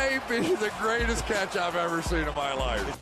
may be the greatest catch I've ever seen in my life.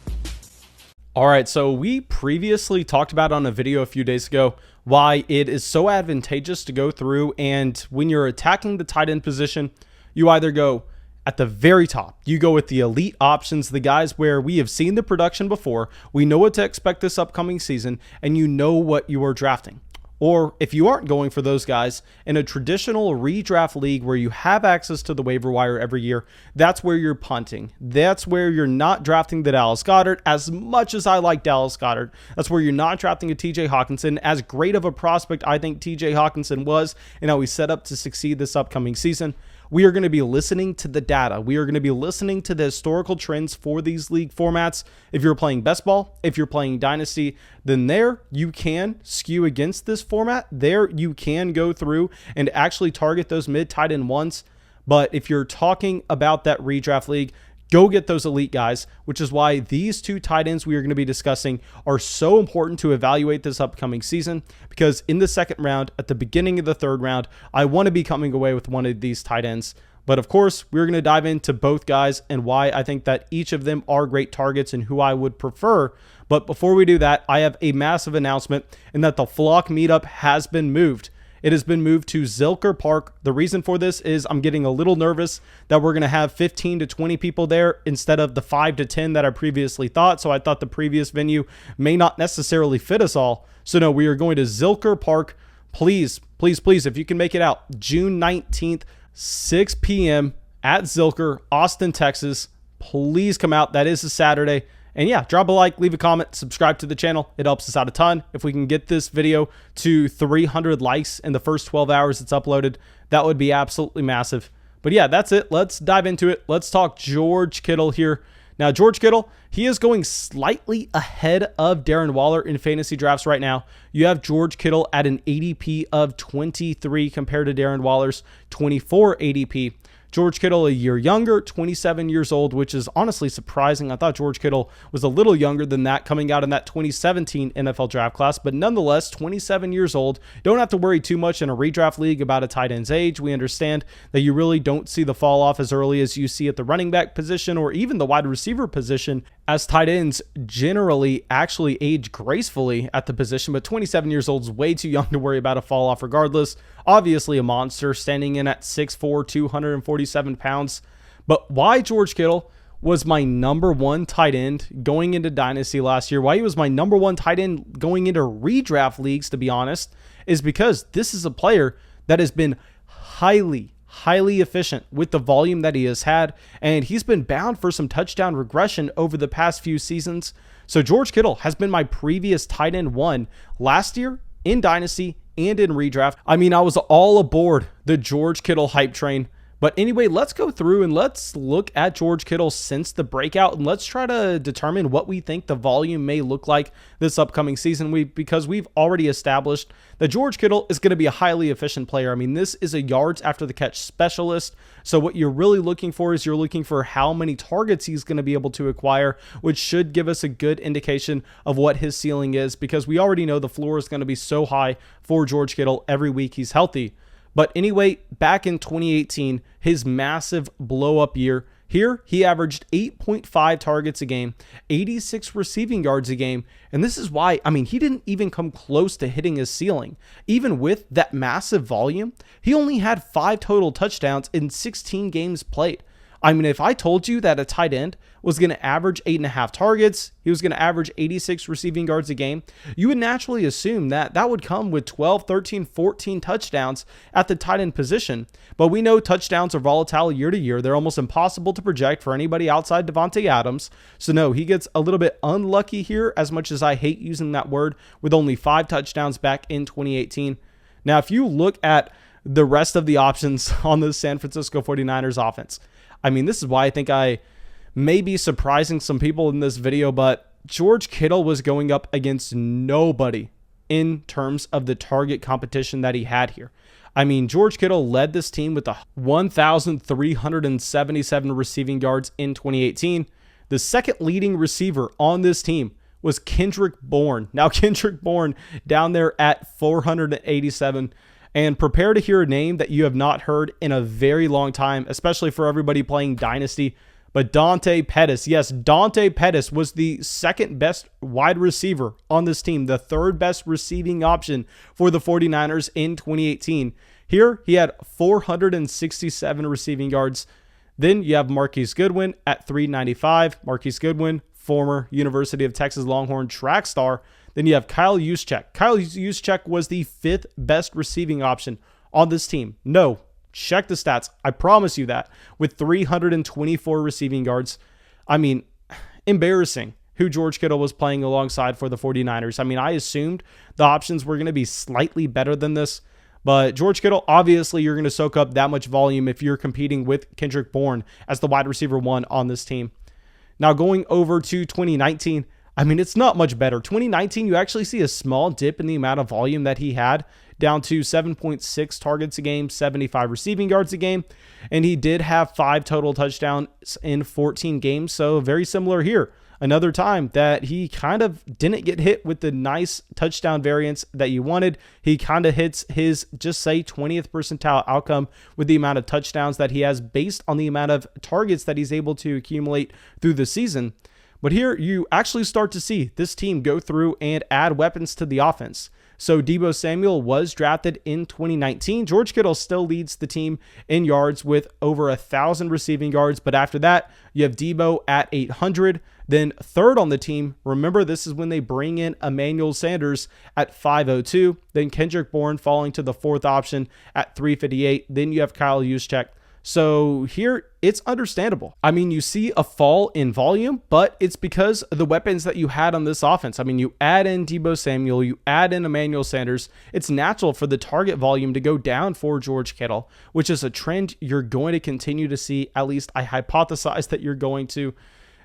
All right, so we previously talked about on a video a few days ago why it is so advantageous to go through, and when you're attacking the tight end position, you either go at the very top, you go with the elite options, the guys where we have seen the production before, we know what to expect this upcoming season, and you know what you are drafting. Or if you aren't going for those guys in a traditional redraft league where you have access to the waiver wire every year, that's where you're punting. That's where you're not drafting the Dallas Goedert. As much as I like Dallas Goedert, that's where you're not drafting a TJ Hockenson. As great of a prospect I think TJ Hockenson was and how he's set up to succeed this upcoming season, we are going to be listening to the data. We are going to be listening to the historical trends for these league formats. If you're playing best ball, if you're playing dynasty, then there you can skew against this format. There you can go through and actually target those mid tight end ones. But if you're talking about that redraft league, go get those elite guys, which is why these two tight ends we are going to be discussing are so important to evaluate this upcoming season, because in the second round, at the beginning of the third round, I want to be coming away with one of these tight ends. But of course, we're going to dive into both guys and why I think that each of them are great targets and who I would prefer. But before we do that, I have a massive announcement, and that the Flock Meetup has been moved. It has been moved to Zilker Park. The reason for this is I'm getting a little nervous that we're going to have 15 to 20 people there instead of the 5 to 10 that I previously thought. So I thought the previous venue may not necessarily fit us all. So no, we are going to Zilker Park. Please, please, please, if you can make it out, June 19th, 6 p.m. at Zilker, Austin, Texas. Please come out. That is a Saturday. And yeah, drop a like, leave a comment, subscribe to the channel. It helps us out a ton. If we can get this video to 300 likes in the first 12 hours it's uploaded, that would be absolutely massive. But yeah, that's it. Let's dive into it. Let's talk George Kittle here. Now, George Kittle, he is going slightly ahead of Darren Waller in fantasy drafts right now. You have George Kittle at an ADP of 23 compared to Darren Waller's 24 ADP. George Kittle a year younger, 27 years old, which is honestly surprising. I thought George Kittle was a little younger than that coming out in that 2017 NFL draft class, but nonetheless, 27 years old. Don't have to worry too much in a redraft league about a tight end's age. We understand that you really don't see the fall off as early as you see at the running back position or even the wide receiver position, as tight ends generally actually age gracefully at the position, but 27 years old is way too young to worry about a fall off regardless. Obviously a monster, standing in at 6'4", 247 pounds. But why George Kittle was my number one tight end going into Dynasty last year, why he was my number one tight end going into redraft leagues, to be honest, is because this is a player that has been highly efficient with the volume that he has had, and he's been bound for some touchdown regression over the past few seasons. So George Kittle has been my previous tight end one last year in Dynasty and in redraft. I mean, I was all aboard the George Kittle hype train. But anyway, let's go through and let's look at George Kittle since the breakout, and let's try to determine what we think the volume may look like this upcoming season. Because we've already established that George Kittle is going to be a highly efficient player. I mean, this is a yards after the catch specialist. So what you're really looking for is you're looking for how many targets he's going to be able to acquire, which should give us a good indication of what his ceiling is, because we already know the floor is going to be so high for George Kittle every week he's healthy. But anyway, back in 2018, his massive blow-up year, here he averaged 8.5 targets a game, 86 receiving yards a game, and this is why, I mean, he didn't even come close to hitting his ceiling. Even with that massive volume, he only had 5 total touchdowns in 16 games played. I mean, if I told you that a tight end was going to average 8.5 targets, he was going to average 86 receiving yards a game, you would naturally assume that that would come with 12, 13, 14 touchdowns at the tight end position. But we know touchdowns are volatile year to year. They're almost impossible to project for anybody outside Devontae Adams. So no, he gets a little bit unlucky here, as much as I hate using that word, with only 5 touchdowns back in 2018. Now, if you look at the rest of the options on the San Francisco 49ers offense, I mean, this is why I think I may be surprising some people in this video, but George Kittle was going up against nobody in terms of the target competition that he had here. I mean, George Kittle led this team with 1,377 receiving yards in 2018. The second leading receiver on this team was Kendrick Bourne. Now, Kendrick Bourne down there at 487. And prepare to hear a name that you have not heard in a very long time, especially for everybody playing Dynasty. But Dante Pettis, yes, Dante Pettis was the second best wide receiver on this team, the third best receiving option for the 49ers in 2018. Here, he had 467 receiving yards. Then you have Marquise Goodwin at 395. Marquise Goodwin, former University of Texas Longhorn track star. Then you have Kyle Juszczyk. Kyle Juszczyk was the fifth best receiving option on this team. No, check the stats. I promise you that. With 324 receiving yards. I mean, embarrassing who George Kittle was playing alongside for the 49ers. I mean, I assumed the options were going to be slightly better than this. But George Kittle, obviously, you're going to soak up that much volume if you're competing with Kendrick Bourne as the wide receiver one on this team. Now, going over to 2019, I mean, it's not much better. 2019, you actually see a small dip in the amount of volume that he had, down to 7.6 targets a game, 75 receiving yards a game. And he did have 5 total touchdowns in 14 games. So very similar here. Another time that he kind of didn't get hit with the nice touchdown variance that you wanted. He kind of hits his, just say, 20th percentile outcome with the amount of touchdowns that he has based on the amount of targets that he's able to accumulate through the season. But here you actually start to see this team go through and add weapons to the offense. So Deebo Samuel was drafted in 2019. George Kittle still leads the team in yards with over 1,000 receiving yards. But after that, you have Deebo at 800. Then third on the team, remember this is when they bring in Emmanuel Sanders at 502. Then Kendrick Bourne falling to the fourth option at 358. Then you have Kyle Juszczyk. So here, it's understandable. I mean, you see a fall in volume, but it's because of the weapons that you had on this offense. I mean, you add in Deebo Samuel, you add in Emmanuel Sanders. It's natural for the target volume to go down for George Kittle, which is a trend you're going to continue to see. At least I hypothesize that you're going to.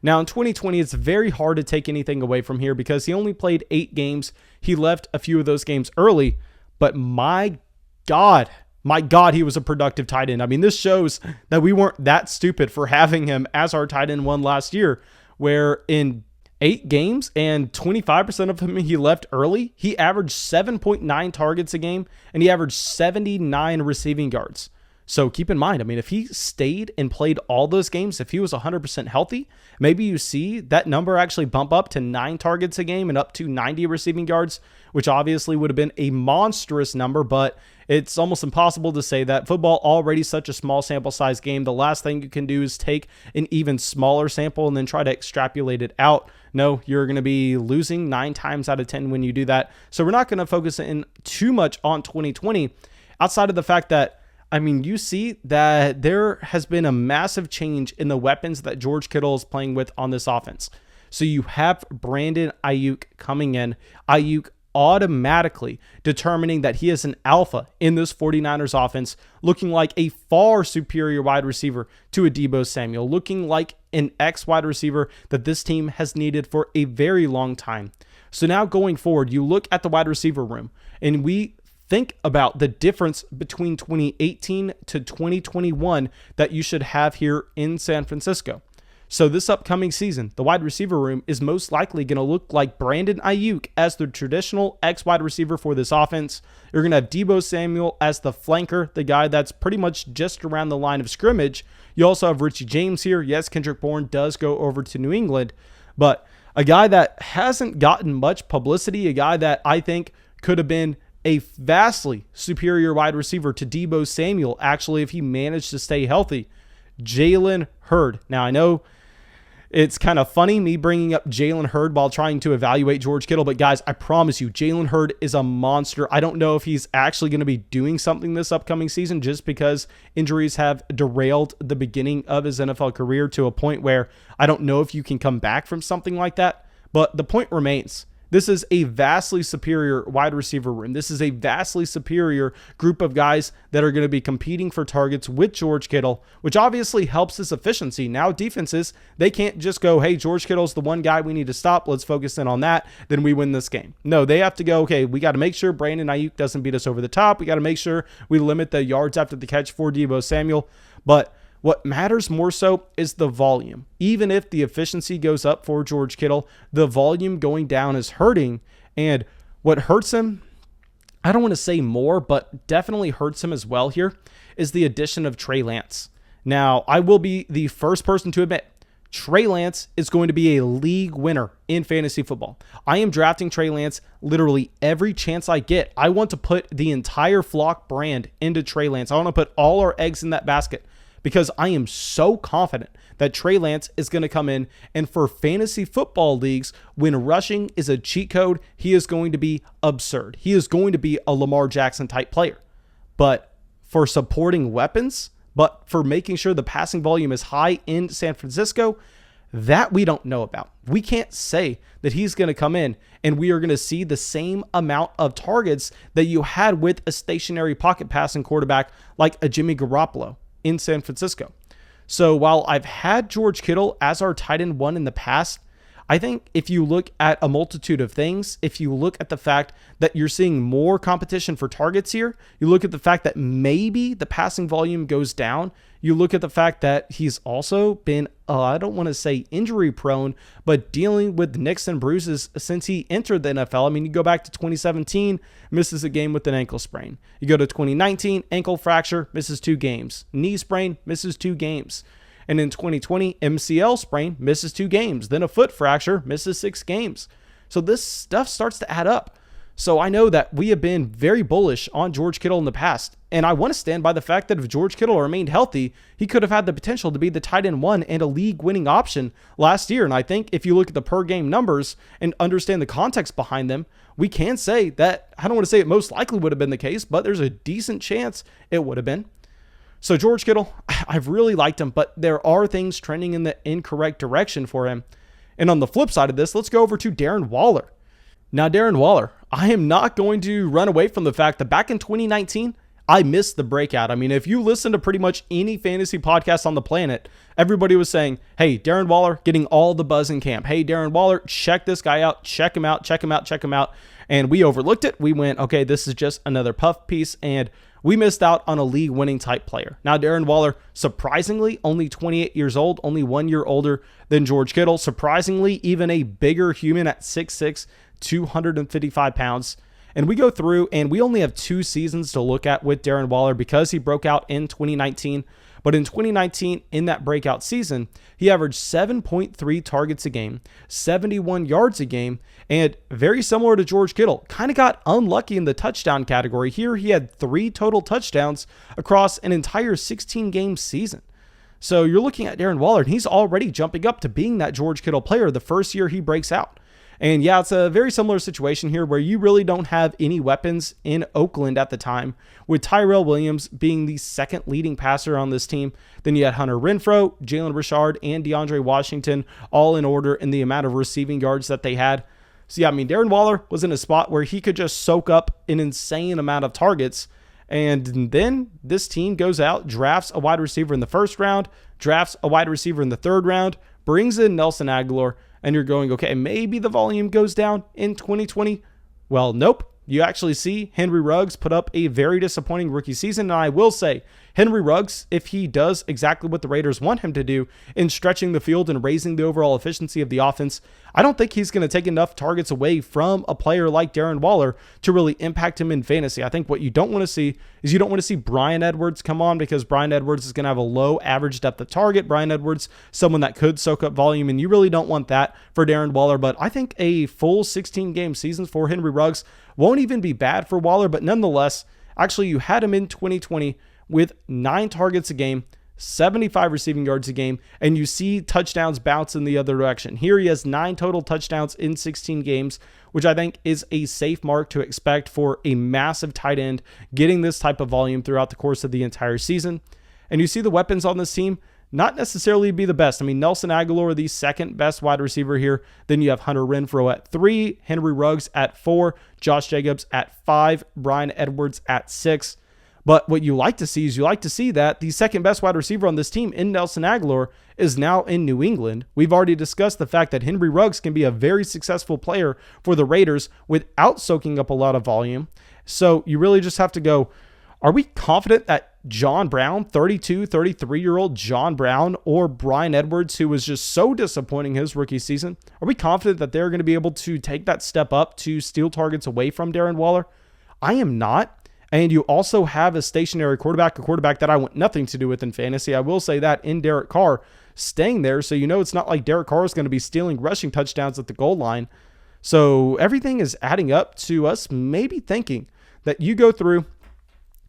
Now, in 2020, it's very hard to take anything away from here because he only played 8 games. He left a few of those games early, but my God, he was a productive tight end. I mean, this shows that we weren't that stupid for having him as our tight end one last year, where in 8 games and 25% of them he left early, he averaged 7.9 targets a game and he averaged 79 receiving yards. So keep in mind, I mean, if he stayed and played all those games, if he was 100% healthy, maybe you see that number actually bump up to 9 targets a game and up to 90 receiving yards, which obviously would have been a monstrous number, but it's almost impossible to say that. Football already such a small sample size game. The last thing you can do is take an even smaller sample and then try to extrapolate it out. No, you're going to be losing 9 times out of 10 when you do that. So we're not going to focus in too much on 2020 outside of the fact that, I mean, you see that there has been a massive change in the weapons that George Kittle is playing with on this offense. So you have Brandon Ayuk coming in. Ayuk automatically determining that he is an alpha in this 49ers offense, looking like a far superior wide receiver to a Deebo Samuel, looking like an X wide receiver that this team has needed for a very long time. So now going forward, you look at the wide receiver room and we think about the difference between 2018 to 2021 that you should have here in San Francisco. So this upcoming season, the wide receiver room is most likely going to look like Brandon Ayuk as the traditional X wide receiver for this offense. You're going to have Deebo Samuel as the flanker, the guy that's pretty much just around the line of scrimmage. You also have Richie James here. Yes, Kendrick Bourne does go over to New England, but a guy that hasn't gotten much publicity, a guy that I think could have been a vastly superior wide receiver to Deebo Samuel, actually, if he managed to stay healthy, Jalen Hurd. Now, I know it's kind of funny me bringing up Jalen Hurd while trying to evaluate George Kittle, but guys, I promise you, Jalen Hurd is a monster. I don't know if he's actually going to be doing something this upcoming season just because injuries have derailed the beginning of his NFL career to a point where I don't know if you can come back from something like that, but the point remains. This is a vastly superior wide receiver room. This is a vastly superior group of guys that are going to be competing for targets with George Kittle, which obviously helps his efficiency. Now defenses, they can't just go, hey, George Kittle's the one guy we need to stop. Let's focus in on that. Then we win this game. No, they have to go, okay, we got to make sure Brandon Ayuk doesn't beat us over the top. We got to make sure we limit the yards after the catch for Deebo Samuel. But what matters more so is the volume. Even if the efficiency goes up for George Kittle, the volume going down is hurting. And what hurts him, I don't want to say more, but definitely hurts him as well here, is the addition of Trey Lance. Now, I will be the first person to admit, Trey Lance is going to be a league winner in fantasy football. I am drafting Trey Lance literally every chance I get. I want to put the entire Flock brand into Trey Lance. I want to put all our eggs in that basket because I am so confident that Trey Lance is going to come in, and for fantasy football leagues, when rushing is a cheat code, he is going to be absurd. He is going to be a Lamar Jackson type player. But for supporting weapons, but for making sure the passing volume is high in San Francisco, that we don't know about. We can't say that he's going to come in and we are going to see the same amount of targets that you had with a stationary pocket passing quarterback like a Jimmy Garoppolo in San Francisco. So while I've had George Kittle as our tight end 1 in the past, I think if you look at a multitude of things, if you look at the fact that you're seeing more competition for targets here, you look at the fact that maybe the passing volume goes down, you look at the fact that he's also been, I don't want to say injury prone, but dealing with nicks and bruises since he entered the NFL. I mean, you go back to 2017, misses a game with an ankle sprain. You go to 2019, ankle fracture, misses 2 games. Knee sprain, misses 2 games. And in 2020, MCL sprain, misses 2 games. Then a foot fracture, misses 6 games. So this stuff starts to add up. So I know that we have been very bullish on George Kittle in the past. And I want to stand by the fact that if George Kittle remained healthy, he could have had the potential to be the tight end 1 and a league winning option last year. And I think if you look at the per game numbers and understand the context behind them, we can say that, I don't want to say it most likely would have been the case, but there's a decent chance it would have been. So George Kittle, I've really liked him, but there are things trending in the incorrect direction for him. And on the flip side of this, let's go over to Darren Waller. Now, Darren Waller, I am not going to run away from the fact that back in 2019, I missed the breakout. I mean, if you listen to pretty much any fantasy podcast on the planet, everybody was saying, hey, Darren Waller getting all the buzz in camp. Hey, Darren Waller, check this guy out. Check him out, check him out, check him out. And we overlooked it. We went, okay, this is just another puff piece. And we missed out on a league-winning type player. Now, Darren Waller, surprisingly, only 28 years old, only 1 year older than George Kittle. Surprisingly, even a bigger human at 6'6", 255 pounds. And we go through, and we only have 2 seasons to look at with Darren Waller because he broke out in 2019. But in 2019, in that breakout season, he averaged 7.3 targets a game, 71 yards a game, and very similar to George Kittle, kind of got unlucky in the touchdown category. Here, he had 3 total touchdowns across an entire 16-game season. So you're looking at Darren Waller, and he's already jumping up to being that George Kittle player the first year he breaks out. And yeah, it's a very similar situation here where you really don't have any weapons in Oakland at the time, with Tyrell Williams being the second leading passer on this team. Then you had Hunter Renfrow, Jalen Richard, and DeAndre Washington all in order in the amount of receiving yards that they had. So yeah, I mean, Darren Waller was in a spot where he could just soak up an insane amount of targets. And then this team goes out, drafts a wide receiver in the first round, drafts a wide receiver in the third round, brings in Nelson Agholor, and you're going, okay, maybe the volume goes down in 2020. Well, nope. You actually see Henry Ruggs put up a very disappointing rookie season. And I will say, Henry Ruggs, if he does exactly what the Raiders want him to do in stretching the field and raising the overall efficiency of the offense, I don't think he's going to take enough targets away from a player like Darren Waller to really impact him in fantasy. I think what you don't want to see is you don't want to see Bryan Edwards come on, because Bryan Edwards is going to have a low average depth of target. Bryan Edwards, someone that could soak up volume, and you really don't want that for Darren Waller. But I think a full 16-game season for Henry Ruggs won't even be bad for Waller. But nonetheless, actually, you had him in 2020 with 9 targets a game, 75 receiving yards a game, and you see touchdowns bounce in the other direction. Here he has 9 total touchdowns in 16 games, which I think is a safe mark to expect for a massive tight end getting this type of volume throughout the course of the entire season. And you see the weapons on this team not necessarily be the best. I mean, Nelson Agholor, the second best wide receiver here. Then you have Hunter Renfrow at 3, Henry Ruggs at 4, Josh Jacobs at 5, Bryan Edwards at 6. But what you like to see is you like to see that the second best wide receiver on this team in Nelson Agholor is now in New England. We've already discussed the fact that Henry Ruggs can be a very successful player for the Raiders without soaking up a lot of volume. So you really just have to go, are we confident that John Brown, 32, 33-year-old John Brown, or Bryan Edwards, who was just so disappointing his rookie season, are we confident that they're going to be able to take that step up to steal targets away from Darren Waller? I am not. And you also have a stationary quarterback, a quarterback that I want nothing to do with in fantasy. I will say that in Derek Carr, staying there. So, it's not like Derek Carr is going to be stealing rushing touchdowns at the goal line. So everything is adding up to us maybe thinking that you go through,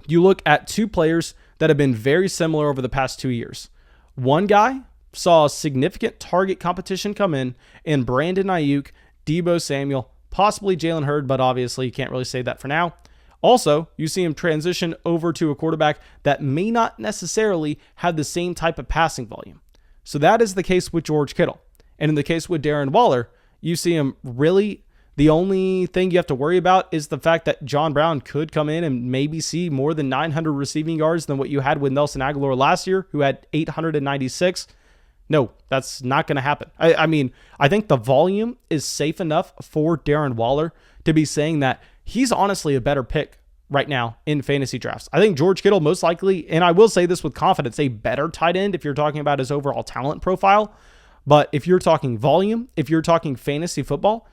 you look at two players that have been very similar over the past 2 years. One guy saw significant target competition come in Brandon Ayuk, Deebo Samuel, possibly Jalen Hurd, but obviously you can't really say that for now. Also, you see him transition over to a quarterback that may not necessarily have the same type of passing volume. So that is the case with George Kittle. And in the case with Darren Waller, you see him really, the only thing you have to worry about is the fact that John Brown could come in and maybe see more than 900 receiving yards than what you had with Nelson Aguilar last year, who had 896. No, that's not going to happen. I mean, I think the volume is safe enough for Darren Waller to be saying that he's honestly a better pick right now in fantasy drafts. I think George Kittle most likely, and I will say this with confidence, a better tight end if you're talking about his overall talent profile. But if you're talking volume, if you're talking fantasy football,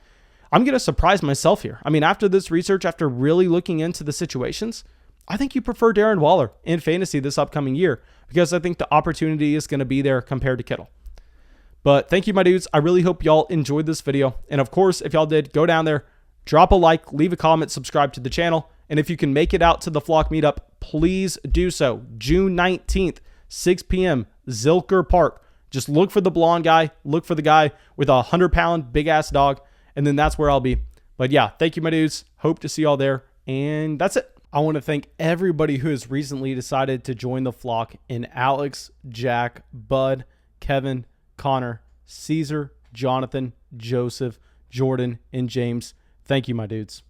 I'm going to surprise myself here. I mean, after this research, after really looking into the situations, I think you prefer Darren Waller in fantasy this upcoming year because I think the opportunity is going to be there compared to Kittle. But thank you, my dudes. I really hope y'all enjoyed this video. And of course, if y'all did, go down there, drop a like, leave a comment, subscribe to the channel. And if you can make it out to the Flock Meetup, please do so. June 19th, 6 p.m., Zilker Park. Just look for the blonde guy. Look for the guy with a 100-pound big-ass dog. And then that's where I'll be. But yeah, thank you, my dudes. Hope to see y'all there. And that's it. I want to thank everybody who has recently decided to join the flock in Alex, Jack, Bud, Kevin, Connor, Caesar, Jonathan, Joseph, Jordan, and James. Thank you, my dudes.